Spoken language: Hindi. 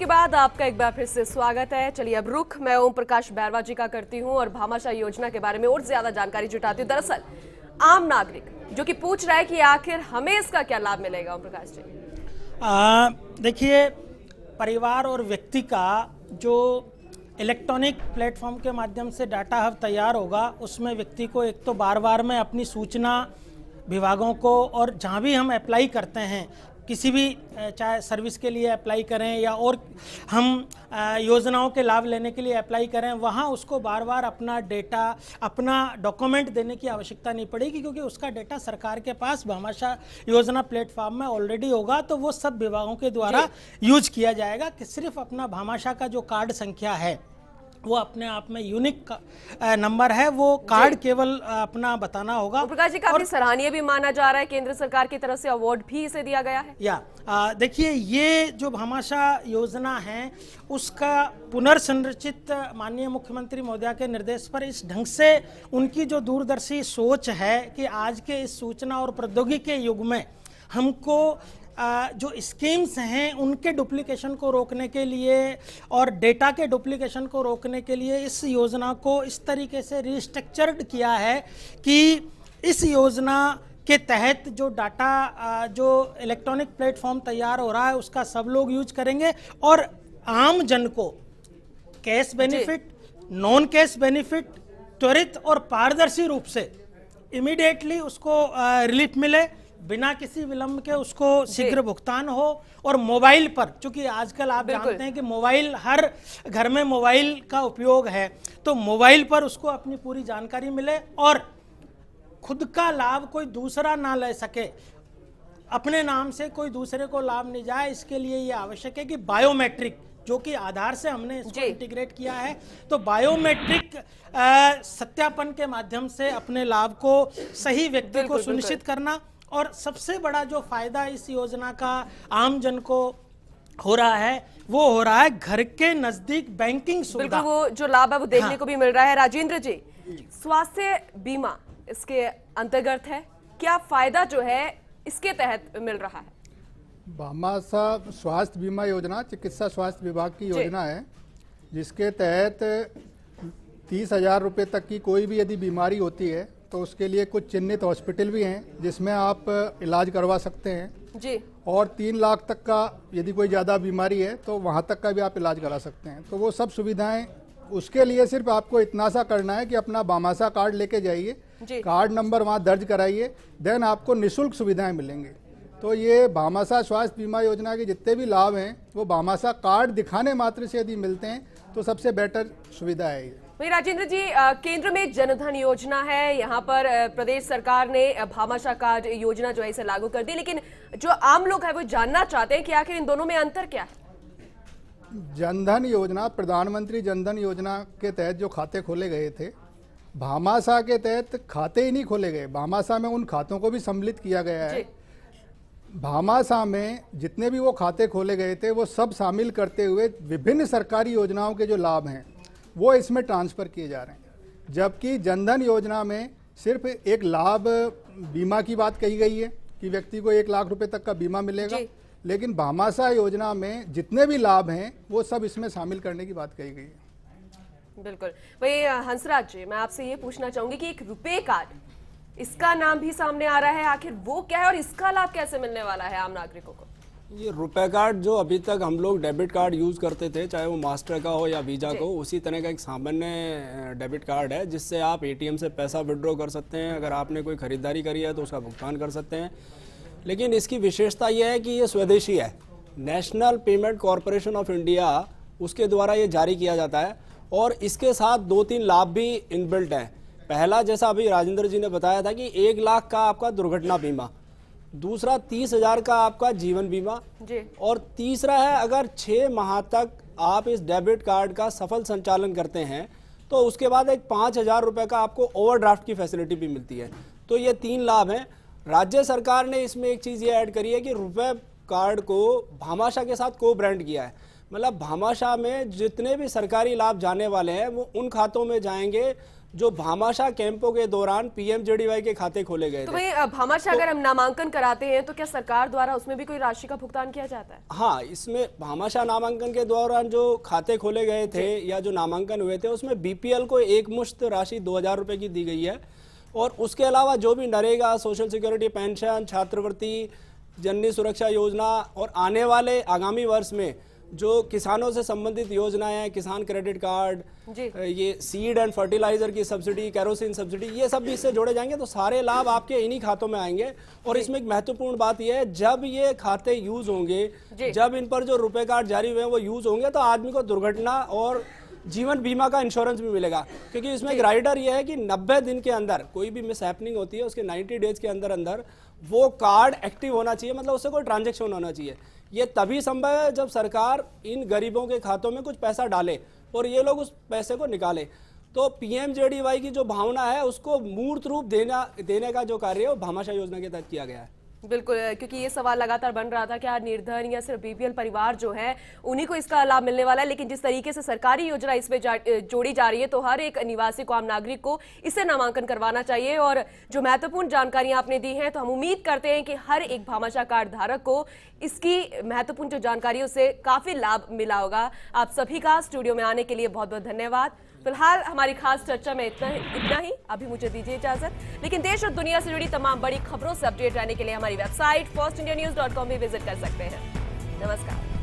के बाद आपका एक बार फिर से स्वागत है। चलिए अब रुख मैं ओम प्रकाश बैरवा जी का करती हूं और भामाशाह योजना के बारे में और ज्यादा जानकारी जुटाती हूं। दरअसल आम नागरिक जो कि पूछ रहा है कि आखिर हमें इसका क्या लाभ मिलेगा। ओम प्रकाश जी, देखिए, परिवार और व्यक्ति का जो इलेक्ट्रॉनिक प्लेटफॉर्म के माध्यम से डाटा हब तैयार होगा, उसमें व्यक्ति को एक तो बार बार में अपनी सूचना विभागों को, और जहाँ भी हम अप्लाई करते हैं किसी भी चाहे सर्विस के लिए अप्लाई करें या और हम योजनाओं के लाभ लेने के लिए अप्लाई करें, वहाँ उसको बार बार अपना डेटा, अपना डॉक्यूमेंट देने की आवश्यकता नहीं पड़ेगी, क्योंकि उसका डेटा सरकार के पास भामाशाह योजना प्लेटफॉर्म में ऑलरेडी होगा। तो वो सब विभागों के द्वारा यूज किया जाएगा कि सिर्फ अपना भामाशाह का जो कार्ड संख्या है वो अपने आप में यूनिक नंबर है, वो कार्ड केवल अपना बताना होगा। प्रकाश जी, काफी सराहनीय भी माना जा रहा है, केंद्र सरकार की तरफ से अवार्ड भी इसे दिया गया है। देखिए, ये जो भामाशाह योजना है उसका पुनर्संरचित माननीय मुख्यमंत्री महोदया के निर्देश पर इस ढंग से उनकी जो दूरदर्शी सोच है कि आज के इस सूचना और प्रौद्योगिकी के युग में हमको जो स्कीम्स हैं उनके डुप्लीकेशन को रोकने के लिए और डेटा के डुप्लीकेशन को रोकने के लिए इस योजना को इस तरीके से रिस्ट्रक्चर्ड किया है कि इस योजना के तहत जो डाटा जो इलेक्ट्रॉनिक प्लेटफॉर्म तैयार हो रहा है उसका सब लोग यूज करेंगे, और आम जन को cash benefit, non cash benefit त्वरित और पारदर्शी रूप से इमीडिएटली उसको रिलीफ मिले, बिना किसी विलंब के उसको शीघ्र भुगतान हो। और मोबाइल पर, चूंकि आजकल आप जानते हैं कि मोबाइल, हर घर में मोबाइल का उपयोग है, तो मोबाइल पर उसको अपनी पूरी जानकारी मिले और खुद का लाभ कोई दूसरा ना ले सके, अपने नाम से कोई दूसरे को लाभ नहीं जाए। इसके लिए ये आवश्यक है कि बायोमेट्रिक, जो कि आधार से हमने इसको इंटीग्रेट किया है, तो बायोमेट्रिक सत्यापन के माध्यम से अपने लाभ को सही व्यक्ति को सुनिश्चित करना। और सबसे बड़ा जो फायदा इस योजना का आम जन को हो रहा है वो हो रहा है घर के नजदीक बैंकिंग सुविधा। वो जो लाभ है वो देखने को भी मिल रहा है। राजेंद्र जी, स्वास्थ्य बीमा इसके अंतर्गत है, क्या फायदा जो है इसके तहत मिल रहा है? भामाशाह स्वास्थ्य बीमा योजना चिकित्सा स्वास्थ्य विभाग की योजना है, जिसके तहत 30,000 रुपये तक की कोई भी यदि बीमारी होती है तो उसके लिए कुछ चिन्हित हॉस्पिटल भी हैं जिसमें आप इलाज करवा सकते हैं जी, और 3 लाख तक का यदि कोई ज़्यादा बीमारी है तो वहाँ तक का भी आप इलाज करा सकते हैं। तो वो सब सुविधाएं, उसके लिए सिर्फ आपको इतना सा करना है कि अपना भामाशाह कार्ड लेके जाइए, कार्ड नंबर वहाँ दर्ज कराइए, देन आपको निःशुल्क सुविधाएं मिलेंगी। तो ये भामाशाह स्वास्थ्य बीमा योजना के जितने भी लाभ हैं वो भामाशाह कार्ड दिखाने मात्र से यदि मिलते हैं तो सबसे बेटर सुविधा है ये। राजेंद्र जी, केंद्र में जनधन योजना है, यहाँ पर प्रदेश सरकार ने भामाशाह कार्ड योजना जो है इसे लागू कर दी, लेकिन जो आम लोग है वो जानना चाहते हैं कि आखिर इन दोनों में अंतर क्या है। जनधन योजना, प्रधानमंत्री जनधन योजना के तहत जो खाते खोले गए थे, भामाशाह के तहत खाते ही नहीं खोले गए, भामाशाह में उन खातों को भी सम्मिलित किया गया है। भामाशाह में जितने भी वो खाते खोले गए थे वो सब शामिल करते हुए विभिन्न सरकारी योजनाओं के जो लाभ हैं वो इसमें ट्रांसफ़र किए जा रहे हैं। जबकि जनधन योजना में सिर्फ एक लाभ बीमा की बात कही गई है कि व्यक्ति को 1 लाख रुपए तक का बीमा मिलेगा, लेकिन भामाशाह योजना में जितने भी लाभ हैं वो सब इसमें शामिल करने की बात कही गई है। बिल्कुल भाई। हंसराज जी, मैं आपसे ये पूछना चाहूंगी कि एक रुपए कार्ड, इसका नाम भी सामने आ रहा है, आखिर वो क्या है और इसका लाभ कैसे मिलने वाला है आम नागरिकों को? ये रुपए कार्ड जो अभी तक हम लोग डेबिट कार्ड यूज़ करते थे, चाहे वो मास्टर का हो या वीज़ा का हो, उसी तरह का एक सामान्य डेबिट कार्ड है जिससे आप एटीएम से पैसा विड्रॉ कर सकते हैं। अगर आपने कोई ख़रीदारी करी है तो उसका भुगतान कर सकते हैं। लेकिन इसकी विशेषता ये है कि ये स्वदेशी है, national payment corporation of India उसके द्वारा ये जारी किया जाता है, और इसके साथ 2-3 लाभ भी इनबिल्ट हैं। पहला, जैसा अभी राजेंद्र जी ने बताया था कि 1 लाख का आपका दुर्घटना बीमा, दूसरा 30,000 का आपका जीवन बीमा जी, और तीसरा है अगर 6 माह तक आप इस डेबिट कार्ड का सफल संचालन करते हैं तो उसके बाद एक 5,000 रुपये का आपको ओवरड्राफ्ट की फैसिलिटी भी मिलती है। तो ये 3 लाभ हैं। राज्य सरकार ने इसमें एक चीज़ ये ऐड करी है कि रुपए कार्ड को भामाशाह के साथ को ब्रांड किया है, मतलब भामाशाह में जितने भी सरकारी लाभ जाने वाले हैं वो उन खातों में जाएंगे जो भामाशाह कैंपों के दौरान पीएमजेडीवाई के खाते खोले गए तो थे। भाई भामाशाह अगर हम नामांकन कराते हैं तो क्या सरकार द्वारा उसमें भी कोई राशि का भुगतान किया जाता है? हाँ, इसमें भामाशाह नामांकन के दौरान जो खाते खोले गए थे या जो नामांकन हुए थे उसमें बीपीएल को एक मुश्त राशि 2000 रुपए की दी गई है, और उसके अलावा जो भी नरेगा, सोशल सिक्योरिटी पेंशन, छात्रवृत्ति, जननी सुरक्षा योजना और आने वाले आगामी वर्ष में जो किसानों से संबंधित योजनाएं हैं, किसान क्रेडिट कार्ड, ये सीड एंड फर्टिलाइजर की सब्सिडी, केरोसिन सब्सिडी, ये सब भी इससे जोड़े जाएंगे। तो सारे लाभ आपके इन्हीं खातों में आएंगे। और इसमें एक महत्वपूर्ण बात यह है, जब ये खाते यूज होंगे, जब इन पर जो रुपए कार्ड जारी हुए हैं वो यूज होंगे, तो आदमी को दुर्घटना और जीवन बीमा का इंश्योरेंस भी मिलेगा। क्योंकि इसमें एक राइडर यह है कि 90 दिन के अंदर कोई भी मिस हैपनिंग होती है, उसके 90 डेज के अंदर अंदर वो कार्ड एक्टिव होना चाहिए, मतलब उससे कोई ट्रांजैक्शन होना चाहिए। ये तभी संभव है जब सरकार इन गरीबों के खातों में कुछ पैसा डाले और ये लोग उस पैसे को निकाले। तो पीएमजेडीवाई की जो भावना है उसको मूर्त रूप देने का जो कार्य है वो भामाशाह योजना के तहत किया गया है। बिल्कुल, क्योंकि ये सवाल लगातार बन रहा था कि निर्धन या सिर्फ बीपीएल परिवार जो है उन्हीं को इसका लाभ मिलने वाला है, लेकिन जिस तरीके से सरकारी योजना इसमें जोड़ी जा रही है तो हर एक निवासी को, आम नागरिक को इसे नामांकन करवाना चाहिए। और जो महत्वपूर्ण जानकारियां आपने दी हैं तो हम उम्मीद करते हैं कि हर एक भामाशाह कार्ड धारक को इसकी महत्वपूर्ण जो जानकारी है उससे काफी लाभ मिला होगा। आप सभी का स्टूडियो में आने के लिए बहुत बहुत धन्यवाद। फिलहाल हमारी खास चर्चा में इतना ही। अभी मुझे दीजिए इजाजत, लेकिन देश और दुनिया से जुड़ी तमाम बड़ी खबरों से अपडेट रहने के लिए हमारी वेबसाइट firstindianews.com भी विजिट कर सकते हैं। नमस्कार।